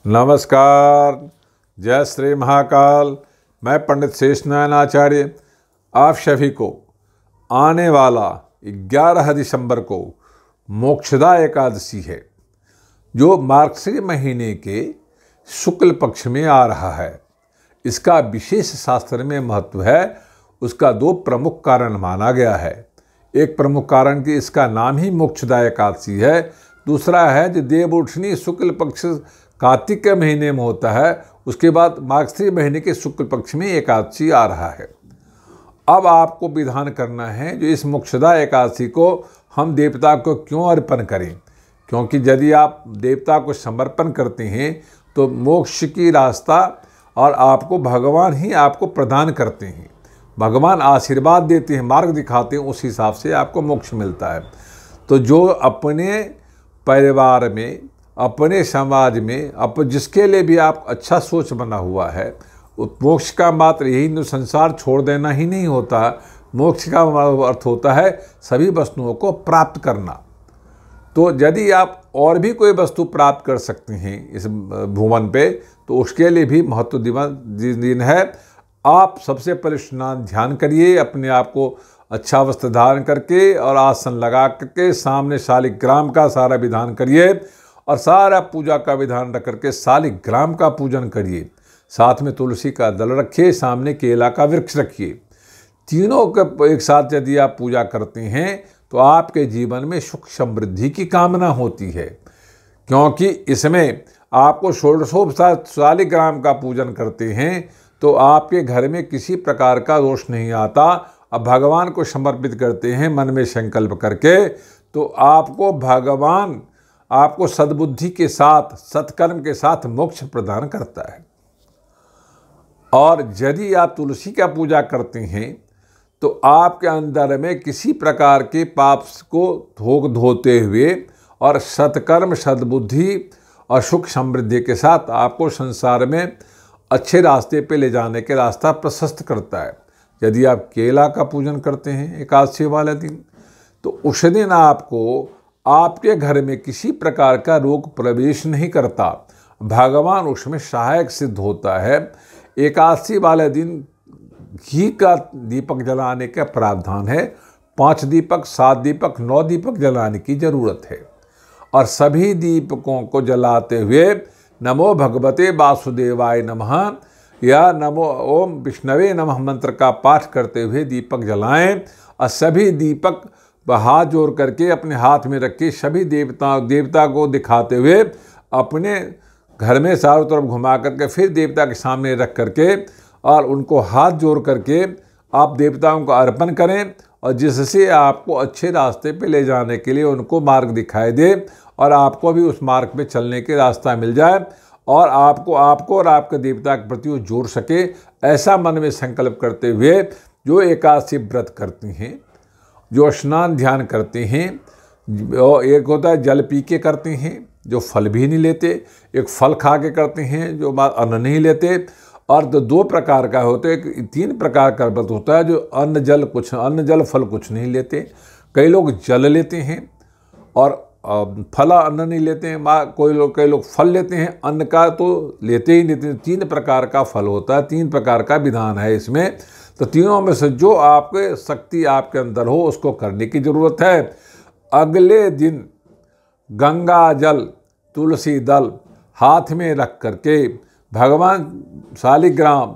नमस्कार, जय श्री महाकाल। मैं पंडित शेषनारायण आचार्य आप सभी को आने वाला 11 दिसंबर को मोक्षदा एकादशी है, जो मार्गशीर महीने के शुक्ल पक्ष में आ रहा है। इसका विशेष शास्त्र में महत्व है। उसका दो प्रमुख कारण माना गया है। एक प्रमुख कारण कि इसका नाम ही मोक्षदा एकादशी है। दूसरा है जो देवउठनी शुक्ल पक्ष कार्तिक के महीने में होता है, उसके बाद मार्गशीर महीने के शुक्ल पक्ष में एकादशी आ रहा है। अब आपको विधान करना है जो इस मोक्षदा एकादशी को हम देवता को क्यों अर्पण करें, क्योंकि यदि आप देवता को समर्पण करते हैं तो मोक्ष की रास्ता और आपको भगवान ही आपको प्रदान करते हैं। भगवान आशीर्वाद देते हैं, मार्ग दिखाते हैं, उस हिसाब से आपको मोक्ष मिलता है। तो जो अपने परिवार में, अपने समाज में, जिसके लिए भी आप अच्छा सोच बना हुआ है, मोक्ष का मात्र यही संसार छोड़ देना ही नहीं होता। मोक्ष का अर्थ होता है सभी वस्तुओं को प्राप्त करना। तो यदि आप और भी कोई वस्तु प्राप्त कर सकते हैं इस भुवन पे, तो उसके लिए भी महत्व दिन है। आप सबसे पहले स्नान ध्यान करिए, अपने आप को अच्छा वस्त्र धारण करके और आसन लगा करके सामने शालिग्राम का सारा विधान करिए और सारा पूजा का विधान रख करके शालिग्राम का पूजन करिए। साथ में तुलसी का दल रखिए, सामने केला का वृक्ष रखिए। तीनों के एक साथ यदि आप पूजा करते हैं तो आपके जीवन में सुख समृद्धि की कामना होती है, क्योंकि इसमें आपको षोडशोपचार शालिग्राम का पूजन करते हैं तो आपके घर में किसी प्रकार का दोष नहीं आता। अब भगवान को समर्पित करते हैं मन में संकल्प करके, तो आपको भगवान आपको सद्बुद्धि के साथ, सत्कर्म के साथ मोक्ष प्रदान करता है। और यदि आप तुलसी का पूजा करते हैं तो आपके अंदर में किसी प्रकार के पाप को धोते हुए और सत्कर्म, सद्बुद्धि और सुख समृद्धि के साथ आपको संसार में अच्छे रास्ते पे ले जाने के रास्ता प्रशस्त करता है। यदि आप केला का पूजन करते हैं एकादशी वाले दिन, तो उस दिन आपको आपके घर में किसी प्रकार का रोग प्रवेश नहीं करता। भगवान उसमें सहायक सिद्ध होता है। एकादशी वाले दिन घी का दीपक जलाने का प्रावधान है। 5 दीपक, 7 दीपक, 9 दीपक जलाने की जरूरत है। और सभी दीपकों को जलाते हुए नमो भगवते वासुदेवाय नमः या नमो ओम विष्णवे नमः मंत्र का पाठ करते हुए दीपक जलाएं। और सभी दीपक हाथ जोड़ करके अपने हाथ में रख के सभी देवता को दिखाते हुए अपने घर में चारों तरफ घुमा करके फिर देवता के सामने रख करके और उनको हाथ जोड़ करके आप देवताओं को अर्पण करें, और जिससे आपको अच्छे रास्ते पे ले जाने के लिए उनको मार्ग दिखाई दे और आपको भी उस मार्ग पे चलने के रास्ता मिल जाए और आपको और आपके देवता के प्रति वो जोड़ सके। ऐसा मन में संकल्प करते हुए जो एकादशी व्रत करते हैं, जो स्नान ध्यान करते हैं, एक होता है जल पी के करते हैं जो फल भी नहीं लेते, एक फल खा के करते हैं जो अन्न नहीं लेते, और 2 प्रकार का होता है, 3 प्रकार का व्रत होता है जो अन्न जल फल कुछ नहीं लेते। कई लोग जल लेते हैं और फल अन्न नहीं लेते हैं। कई लोग फल लेते हैं, अन्न का तो लेते ही लेते हैं। 3 प्रकार का फल होता है, 3 प्रकार का विधान है इसमें। तो तीनों में से जो आपके शक्ति आपके अंदर हो उसको करने की जरूरत है। अगले दिन गंगा जल, तुलसी दल हाथ में रख करके भगवान शालिग्राम,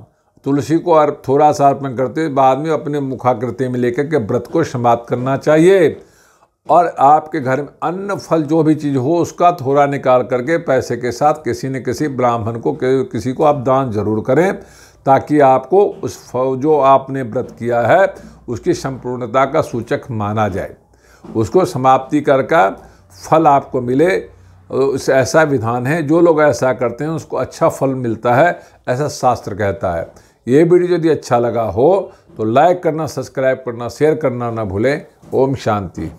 तुलसी को थोड़ा सा अर्पण करते बाद में अपने मुखाकृति में लेकर के व्रत को समाप्त करना चाहिए। और आपके घर में अन्न फल जो भी चीज़ हो उसका थोड़ा निकाल करके पैसे के साथ किसी न किसी ब्राह्मण को, किसी को आप दान जरूर करें, ताकि आपको उस जो आपने व्रत किया है उसकी संपूर्णता का सूचक माना जाए, उसको समाप्ति करके फल आपको मिले। ऐसा विधान है, जो लोग ऐसा करते हैं उसको अच्छा फल मिलता है, ऐसा शास्त्र कहता है। ये वीडियो यदि अच्छा लगा हो तो लाइक करना, सब्सक्राइब करना, शेयर करना ना भूलें। ओम शांति।